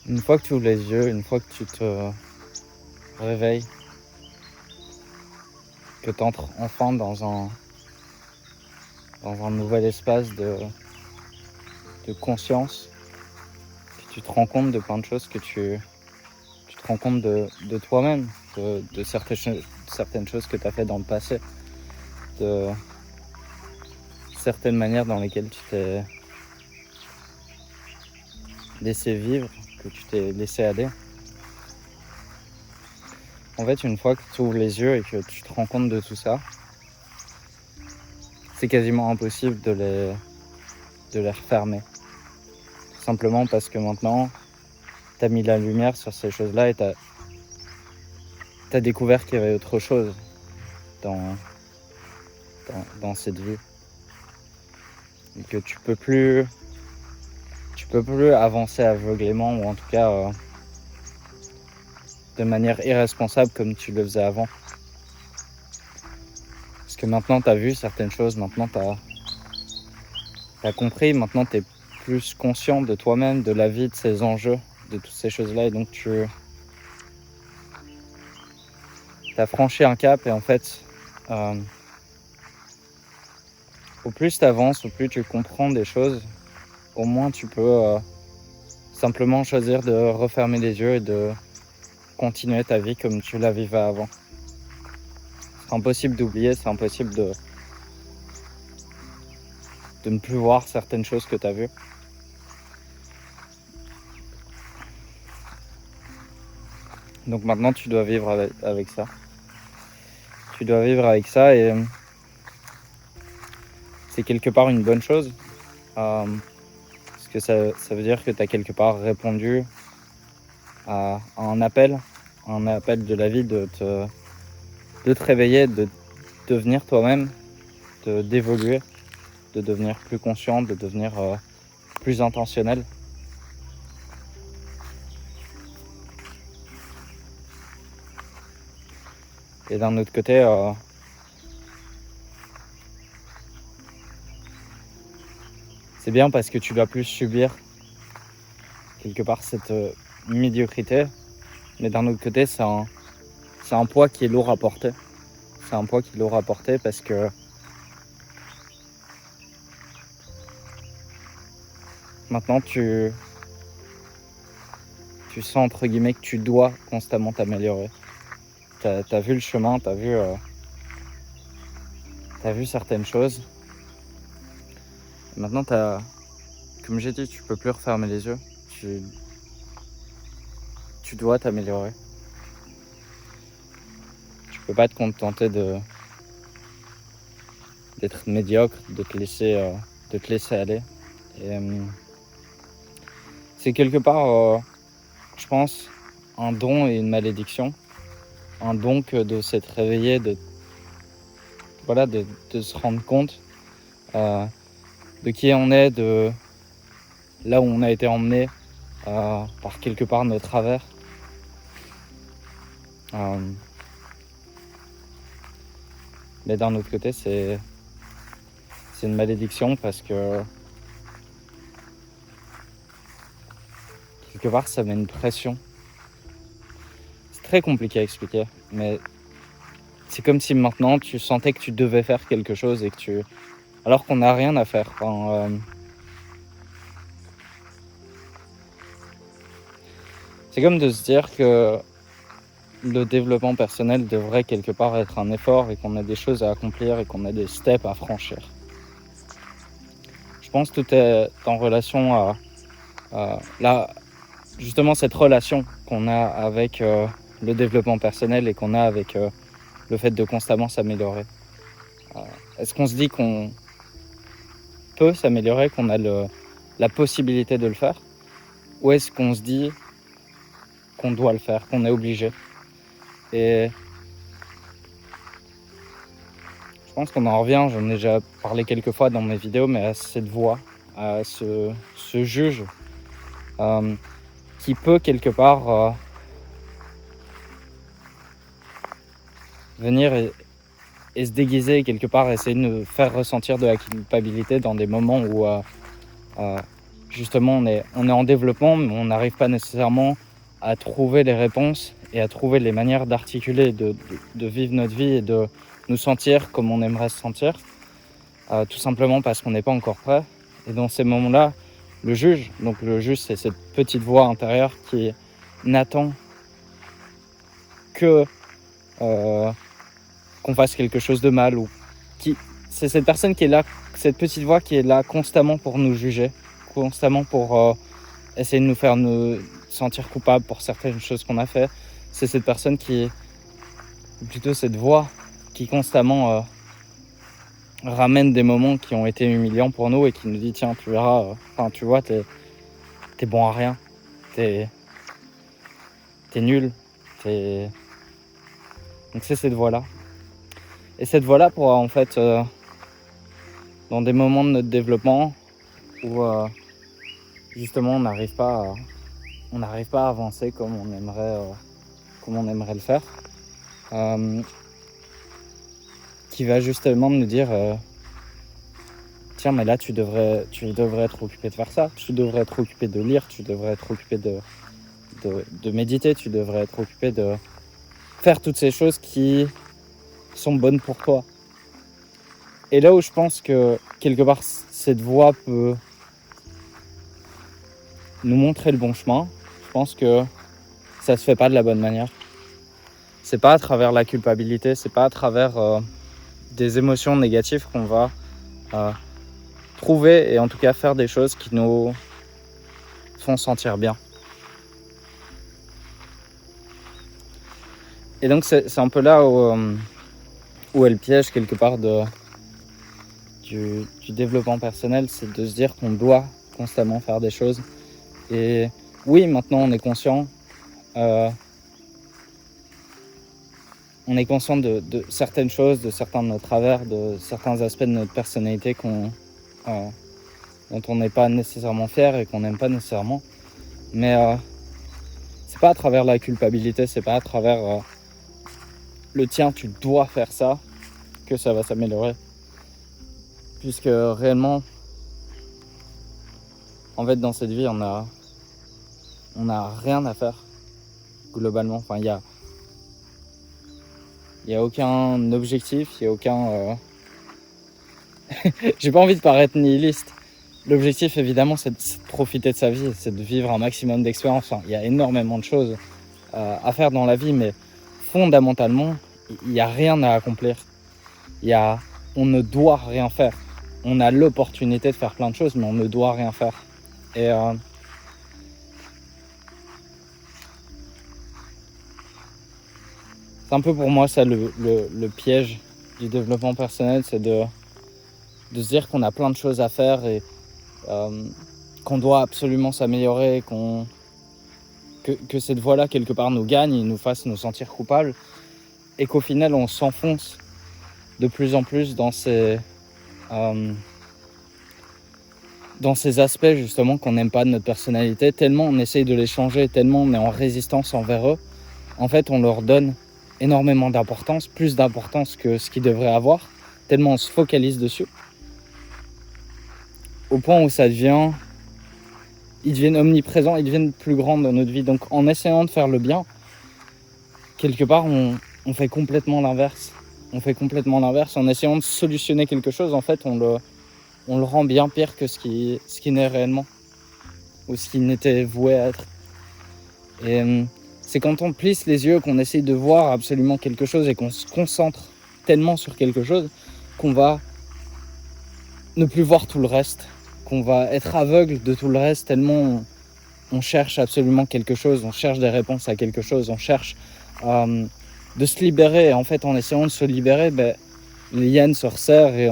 Une fois que tu ouvres les yeux, une fois que tu te réveilles, que tu entres enfin dans un nouvel espace de conscience, que tu te rends compte de plein de choses, que tu te rends compte de toi-même, de certaines choses que tu as fait dans le passé, de certaines manières dans lesquelles tu t'es laissé vivre, que tu t'es laissé aller. En fait, une fois que tu ouvres les yeux et que tu te rends compte de tout ça, c'est quasiment impossible de les refermer. Tout simplement parce que maintenant, tu as mis la lumière sur ces choses-là et tu as découvert qu'il y avait autre chose dans, dans cette vie. Et que tu peux plus avancer aveuglément, ou en tout cas de manière irresponsable comme tu le faisais avant. Parce que maintenant tu as vu certaines choses, maintenant tu as compris, maintenant tu es plus conscient de toi-même, de la vie, de ses enjeux, de toutes ces choses-là, et donc tu as franchi un cap. Et en fait, au plus tu avances, au plus tu comprends des choses, au moins tu peux simplement choisir de refermer les yeux et de continuer ta vie comme tu la vivais avant. C'est impossible d'oublier, c'est impossible de ne plus voir certaines choses que tu as vues. Donc maintenant tu dois vivre avec ça. Tu dois vivre avec ça, et c'est quelque part une bonne chose. Parce que ça veut dire que tu as quelque part répondu à un appel de la vie de te réveiller, de devenir toi-même, d'évoluer, de devenir plus conscient, de devenir plus intentionnel. Et d'un autre côté, c'est bien parce que tu dois plus subir quelque part cette médiocrité. Mais d'un autre côté, c'est un poids qui est lourd à porter. C'est un poids qui est lourd à porter parce que maintenant tu sens entre guillemets que tu dois constamment t'améliorer. T'as vu le chemin, t'as vu certaines choses. Et maintenant, comme j'ai dit, tu peux plus refermer les yeux. Tu dois t'améliorer. Tu peux pas te contenter d'être médiocre, de te laisser aller. Et c'est quelque part, je pense, un don et une malédiction. Un don que de s'être réveillé, de se rendre compte de qui on est, de là où on a été emmené par quelque part nos travers. Mais d'un autre côté, c'est une malédiction parce que quelque part ça met une pression. C'est très compliqué à expliquer, mais c'est comme si maintenant tu sentais que tu devais faire quelque chose et alors qu'on n'a rien à faire. C'est comme de se dire que le développement personnel devrait quelque part être un effort et qu'on a des choses à accomplir et qu'on a des steps à franchir. Je pense que tout est en relation à là, justement cette relation qu'on a avec le développement personnel et qu'on a avec le fait de constamment s'améliorer. Est-ce qu'on se dit qu'on peut s'améliorer, qu'on a la possibilité de le faire, ou est-ce qu'on se dit qu'on doit le faire, qu'on est obligé? Et je pense qu'on en revient, j'en ai déjà parlé quelques fois dans mes vidéos, mais à cette voix, à ce juge qui peut quelque part venir et se déguiser, quelque part essayer de nous faire ressentir de la culpabilité dans des moments où justement on est en développement, mais on n'arrive pas nécessairement à trouver les réponses et à trouver les manières d'articuler, de vivre notre vie et de nous sentir comme on aimerait se sentir, tout simplement parce qu'on n'est pas encore prêt. Et dans ces moments-là, le juge, c'est cette petite voix intérieure qui n'attend que qu'on fasse quelque chose de mal, ou c'est cette personne qui est là, cette petite voix qui est là constamment pour nous juger, constamment pour essayer de nous faire nous sentir coupables pour certaines choses qu'on a fait. C'est cette personne plutôt cette voix qui constamment ramène des moments qui ont été humiliants pour nous et qui nous dit tiens, tu verras, tu vois, t'es bon à rien, t'es nul, donc c'est cette voix là. Et cette voix là pourra en fait dans des moments de notre développement où justement on n'arrive pas à avancer comme on aimerait le faire, qui va justement nous dire tiens, mais là tu devrais être occupé de faire ça, tu devrais être occupé de lire, tu devrais être occupé de méditer, tu devrais être occupé de faire toutes ces choses qui sont bonnes pour toi. Et là où je pense que quelque part cette voix peut nous montrer le bon chemin, je pense que ça se fait pas de la bonne manière. C'est pas à travers la culpabilité, c'est pas à travers des émotions négatives qu'on va trouver et en tout cas faire des choses qui nous font sentir bien. Et donc c'est un peu là où est le piège quelque part du développement personnel, c'est de se dire qu'on doit constamment faire des choses. Et oui, maintenant on est conscient de certaines choses, de certains de nos travers, de certains aspects de notre personnalité dont on n'est pas nécessairement fier et qu'on n'aime pas nécessairement. Mais c'est pas à travers la culpabilité, c'est pas à travers le tien, tu dois faire ça, que ça va s'améliorer. Puisque réellement, en fait, dans cette vie, on a rien à faire, globalement. Enfin, il y a aucun objectif, il y a aucun... J'ai pas envie de paraître nihiliste. L'objectif, évidemment, c'est de profiter de sa vie, c'est de vivre un maximum d'expériences. Enfin, il y a énormément de choses à faire dans la vie, mais fondamentalement, il n'y a rien à accomplir. On ne doit rien faire. On a l'opportunité de faire plein de choses, mais on ne doit rien faire. Et c'est un peu pour moi ça le piège du développement personnel, c'est de se dire qu'on a plein de choses à faire et qu'on doit absolument s'améliorer, que cette voie-là quelque part nous gagne et nous fasse nous sentir coupables, et qu'au final on s'enfonce de plus en plus dans ces aspects justement qu'on n'aime pas de notre personnalité, tellement on essaye de les changer, tellement on est en résistance envers eux. En fait, on leur donne énormément d'importance, plus d'importance que ce qu'ils devraient avoir, tellement on se focalise dessus, au point où ils deviennent omniprésents, ils deviennent plus grands dans notre vie. Donc en essayant de faire le bien, quelque part on fait complètement l'inverse. On fait complètement l'inverse. En essayant de solutionner quelque chose, en fait on le rend bien pire que ce qui n'est réellement, ou ce qui n'était voué à être. Et c'est quand on plisse les yeux, qu'on essaye de voir absolument quelque chose et qu'on se concentre tellement sur quelque chose qu'on va ne plus voir tout le reste, qu'on va être aveugle de tout le reste, tellement on cherche absolument quelque chose, on cherche des réponses à quelque chose, on cherche de se libérer. Et en fait, en essayant de se libérer, les hyènes se resserrent et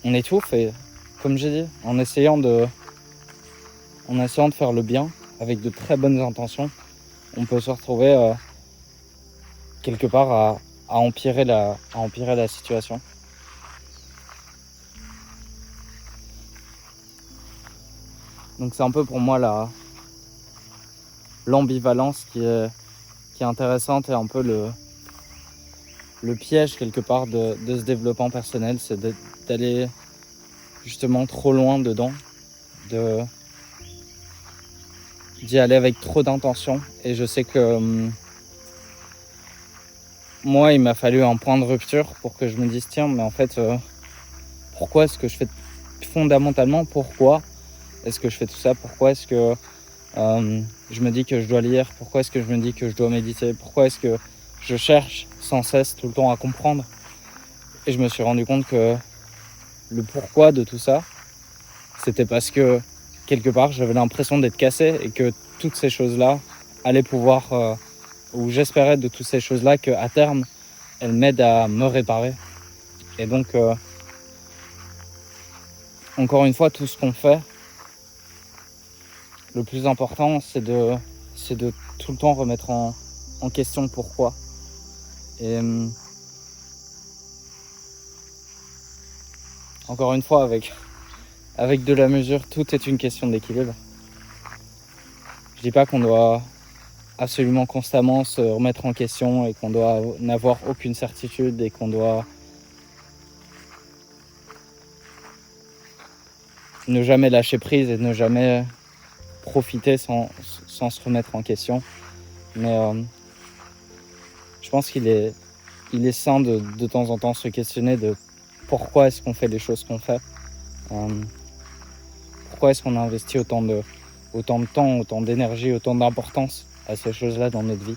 on étouffe. Et comme j'ai dit, en essayant de faire le bien avec de très bonnes intentions, on peut se retrouver quelque part à empirer la situation. Donc c'est un peu pour moi l'ambivalence qui est intéressante, et un peu le piège quelque part de ce développement personnel, c'est d'aller justement trop loin dedans, d'y aller avec trop d'intention. Et je sais que moi, il m'a fallu un point de rupture pour que je me dise tiens, mais en fait, pourquoi est-ce que je fais fondamentalement, pourquoi est-ce que je fais tout ça? Pourquoi est-ce que je me dis que je dois lire? Pourquoi est-ce que je me dis que je dois méditer? Pourquoi est-ce que je cherche sans cesse tout le temps à comprendre? Et je me suis rendu compte que le pourquoi de tout ça, c'était parce que quelque part j'avais l'impression d'être cassé et que toutes ces choses-là allaient pouvoir, ou j'espérais de toutes ces choses-là qu'à terme, elles m'aident à me réparer. Et donc, encore une fois, tout ce qu'on fait, le plus important, c'est de tout le temps remettre en question pourquoi. Et encore une fois, avec de la mesure, tout est une question d'équilibre. Je dis pas qu'on doit absolument constamment se remettre en question et qu'on doit n'avoir aucune certitude et qu'on doit ne jamais lâcher prise et ne jamais profiter sans se remettre en question. Mais je pense qu'il est sain de temps en temps se questionner de pourquoi est-ce qu'on fait les choses qu'on fait. Pourquoi est-ce qu'on a investi autant de temps, autant d'énergie, autant d'importance à ces choses-là dans notre vie.